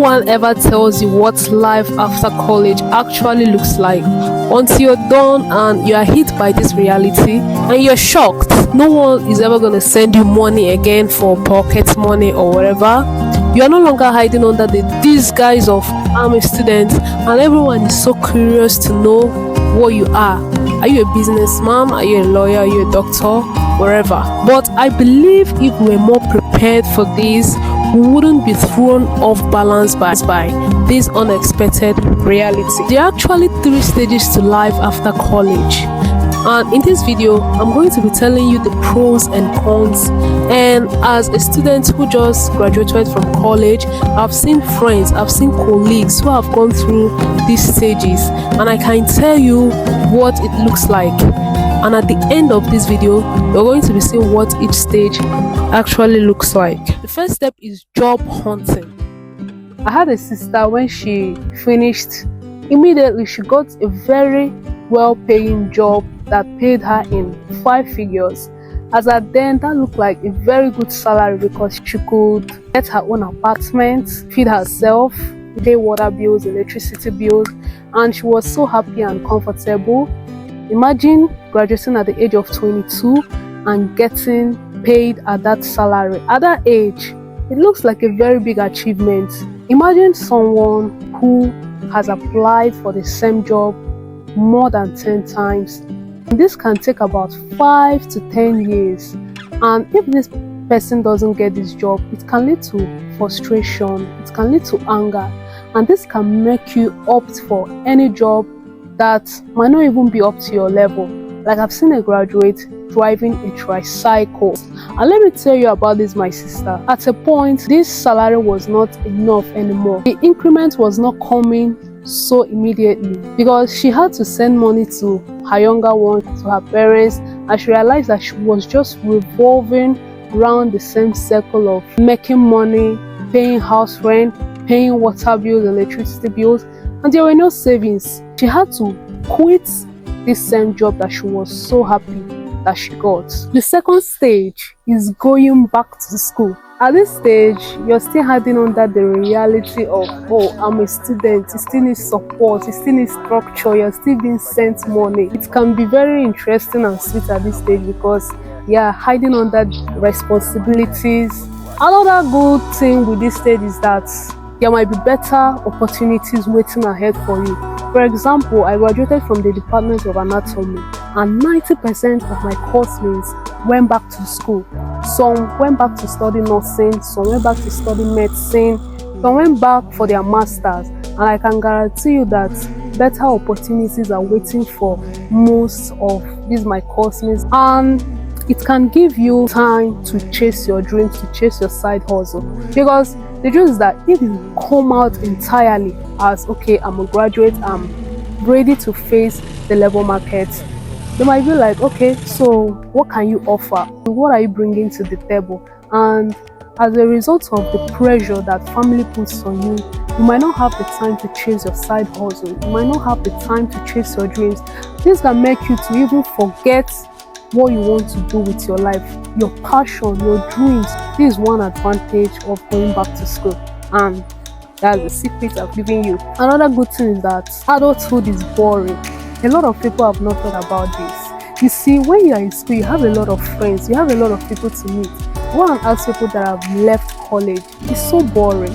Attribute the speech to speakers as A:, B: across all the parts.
A: one ever tells you what life after college actually looks like until you're done and you are hit by this reality and you're shocked. No one is ever going to send you money again for pocket money or whatever. You are no longer hiding under the disguise of I'm a student, and everyone is so curious to know what you are. Are you a businessman? Are you a lawyer? Are you a doctor? Wherever. But I believe if we were more prepared for this, we wouldn't be thrown off balance by this unexpected reality. There are actually 3 stages to life after college. And in this video, I'm going to be telling you the pros and cons. And as a student who just graduated from college, I've seen friends, I've seen colleagues who have gone through these stages, and I can tell you what it looks like. And at the end of this video, you're going to be seeing what each stage actually looks like. The first step is job hunting. I had a sister, when she finished, immediately she got a very well-paying job that paid her in 5 figures. As at then, that looked like a very good salary because she could get her own apartment, feed herself, pay water bills, electricity bills, and she was so happy and comfortable. Imagine graduating at the age of 22 and getting paid at that salary. At that age, it looks like a very big achievement. Imagine someone who has applied for the same job more than 10 times. This can take about 5 to 10 years, and if this person doesn't get this job, it can lead to frustration, it can lead to anger, and this can make you opt for any job that might not even be up to your level. Like I've seen a graduate driving a tricycle, and let me tell you about this, my sister. At a point, this salary was not enough anymore. The increment was not coming so immediately because she had to send money to her younger one, to her parents, and she realized that she was just revolving around the same circle of making money, paying house rent, paying water bills, electricity bills, and there were no savings. She had to quit this same job that she was so happy that she got. The second stage is going back to school. At this stage, you're still hiding under the reality of, oh, I'm a student, you still need support, you still need structure, you're still being sent money. It can be very interesting and sweet at this stage because you're hiding under responsibilities. Another good thing with this stage is that there might be better opportunities waiting ahead for you. For example, I graduated from the Department of Anatomy, and 90% of my classmates went back to school. Some went back to study nursing, some went back to study medicine, some went back for their masters, and I can guarantee you that better opportunities are waiting for most of these my classmates, and it can give you time to chase your dreams, to chase your side hustle. Because the truth is that if you come out entirely as, okay, I'm a graduate, I'm ready to face the labor market, they might be like, okay, so what can you offer? What are you bringing to the table? And as a result of the pressure that family puts on you, you might not have the time to chase your side hustle. You might not have the time to chase your dreams. This can make you to even forget what you want to do with your life, your passion, your dreams. This is one advantage of going back to school, and that's the secret I've given you. Another good thing is that adulthood is boring. A lot of people have not thought about this. You see, when you are in school, you have a lot of friends, you have a lot of people to meet. Go and ask people that have left college. It's so boring.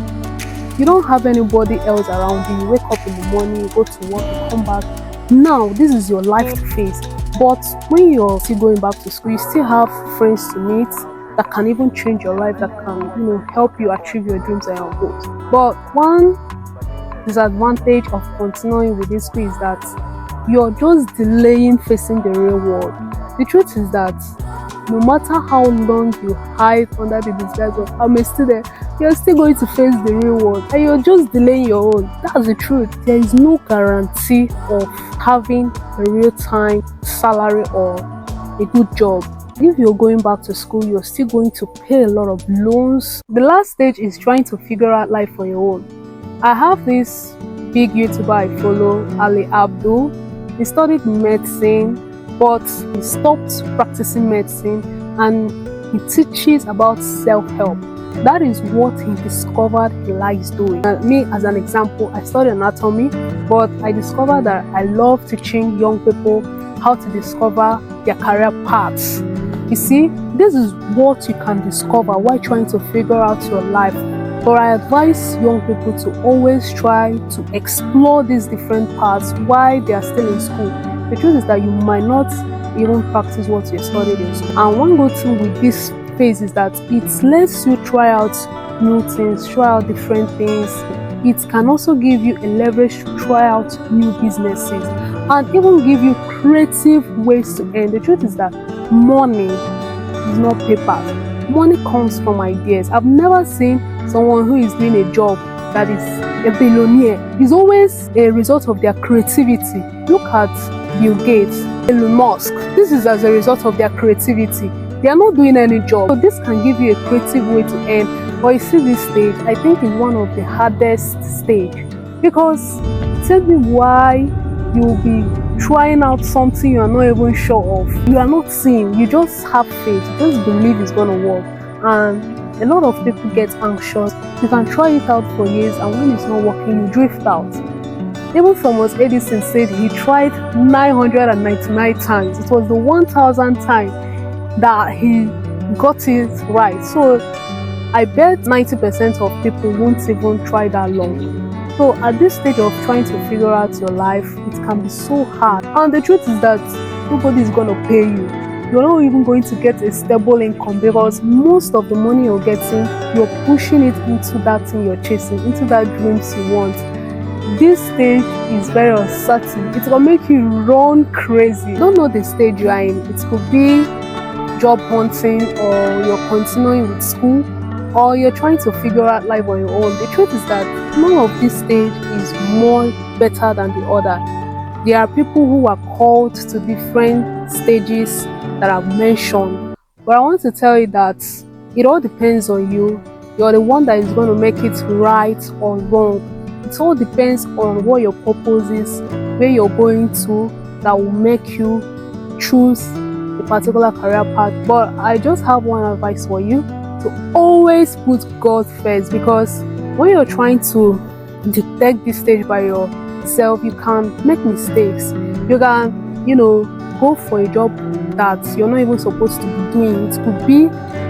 A: You don't have anybody else around you. You wake up in the morning, you go to work, you come back. Now, this is your life to face. But when you're still going back to school, you still have friends to meet that can even change your life, that can, help you achieve your dreams and your goals. But one disadvantage of continuing with this school is that you're just delaying facing the real world. The truth is that no matter how long you hide under the disguise of I'm a student, you're still going to face the real world, and you're just delaying your own. That's the truth. There is no guarantee of having a real-time salary or a good job. If you're going back to school, you're still going to pay a lot of loans. The last stage is trying to figure out life on your own. I have this big YouTuber I follow, Ali Abdul. He studied medicine, but he stopped practicing medicine, and he teaches about self-help. That is what he discovered he likes doing. Me, as an example, I studied anatomy, but I discovered that I love teaching young people how to discover their career paths. You see, this is what you can discover while trying to figure out your life. But I advise young people to always try to explore these different paths while they are still in school. The truth is that you might not even practice what you studied in school. And one good thing with this phase is that it lets you try out new things, try out different things. It can also give you a leverage to try out new businesses and even give you creative ways to earn. The truth is that money is not paper. Money comes from ideas. I've never seen someone who is doing a job that is a billionaire. It's always a result of their creativity. Look at Bill Gates, Elon Musk. This is as a result of their creativity. They are not doing any job. So this can give you a creative way to earn. But you see, this stage, I think, is one of the hardest stage, because tell me why you'll be trying out something you are not even sure of. You are not seeing. You just have faith. You just believe it's going to work. And a lot of people get anxious. You can try it out for years, and when it's not working, you drift out. Even Thomas Edison said he tried 999 times. It was the 1000th time that he got it right. So I bet 90% of people won't even try that long. So at this stage of trying to figure out your life, it can be so hard. And the truth is that nobody is going to pay you. You're not even going to get a stable income, because most of the money you're getting, you're pushing it into that thing you're chasing, into that dreams you want. This stage is very uncertain. It will make you run crazy. You don't know the stage you are in. It could be job hunting, or you're continuing with school, or you're trying to figure out life on your own. The truth is that none of this stage is more better than the other. There are people who are called to different stages that I've mentioned, but I want to tell you that it all depends on you. You're the one that is going to make it right or wrong. It all depends on what your purpose is, where you're going to, that will make you choose a particular career path. But I just have one advice for you: to always put God first, because when you're trying to detect this stage by yourself, you can make mistakes. You can, go for a job that you're not even supposed to be doing. It could be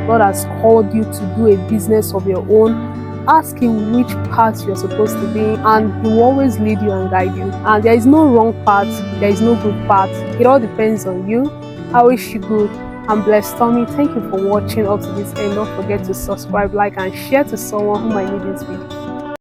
A: God has called you to do a business of your own. Ask Him which path you're supposed to be, and He will always lead you and guide you. And there is no wrong path, there is no good path. It all depends on you. I wish you good. I'm blessed, Tommy. Thank you for watching up to this end. Don't forget to subscribe, like, and share to someone who might need this video.